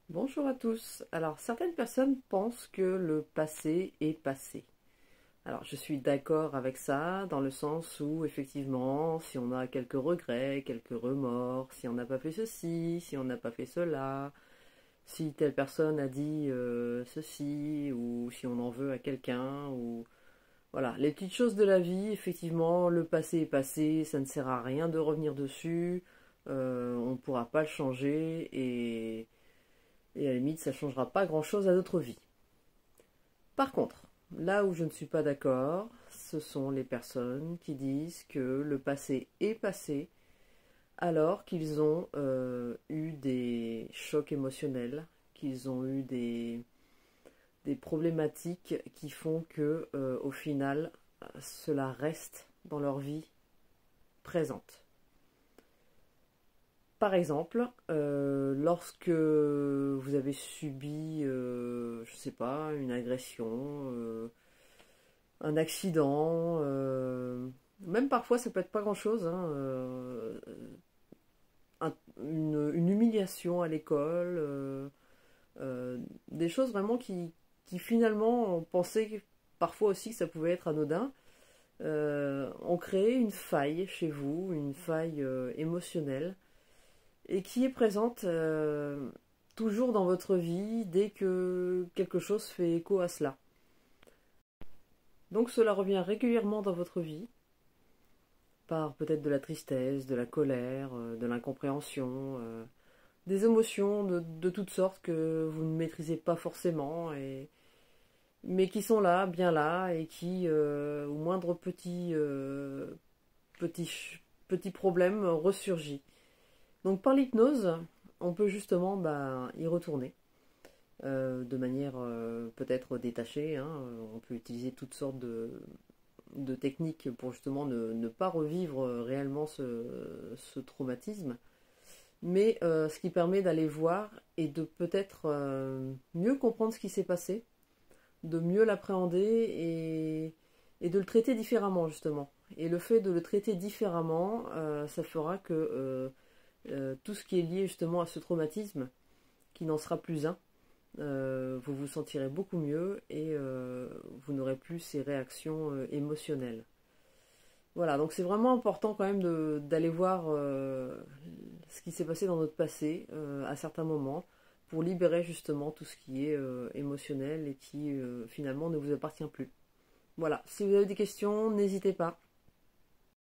Bonjour à tous. Alors, certaines personnes pensent que le passé est passé. Alors, je suis d'accord avec ça, dans le sens où, effectivement, si on a quelques regrets, quelques remords, si on n'a pas fait ceci, si on n'a pas fait cela, si telle personne a dit ceci, ou si on en veut à quelqu'un, ou... Voilà, les petites choses de la vie, effectivement, le passé est passé, ça ne sert à rien de revenir dessus, on ne pourra pas le changer, et à la limite, ça ne changera pas grand-chose à notre vie. Par contre, là où je ne suis pas d'accord, ce sont les personnes qui disent que le passé est passé alors qu'ils ont eu des chocs émotionnels, qu'ils ont eu des problématiques qui font que, au final, cela reste dans leur vie présente. Par exemple, lorsque vous avez subi, je sais pas, une agression, un accident, même parfois ça peut être pas grand-chose, hein, une humiliation à l'école, des choses vraiment qui finalement on pensait parfois aussi que ça pouvait être anodin, ont créé une faille chez vous, une faille émotionnelle et qui est présente toujours dans votre vie dès que quelque chose fait écho à cela. Donc cela revient régulièrement dans votre vie, par peut-être de la tristesse, de la colère, de l'incompréhension, des émotions de toutes sortes que vous ne maîtrisez pas forcément, mais qui sont là, bien là, et qui, au moindre petit problème, ressurgit. Donc par l'hypnose, on peut justement y retourner de manière peut-être détachée, hein. On peut utiliser toutes sortes de techniques pour justement ne pas revivre réellement ce traumatisme, mais ce qui permet d'aller voir et de peut-être mieux comprendre ce qui s'est passé, de mieux l'appréhender et de le traiter différemment justement. Et le fait de le traiter différemment, ça fera que tout ce qui est lié justement à ce traumatisme, qui n'en sera plus un, vous vous sentirez beaucoup mieux et vous n'aurez plus ces réactions émotionnelles. Voilà, donc c'est vraiment important quand même d'aller voir ce qui s'est passé dans notre passé à certains moments pour libérer justement tout ce qui est émotionnel et qui finalement ne vous appartient plus. Voilà, si vous avez des questions, n'hésitez pas.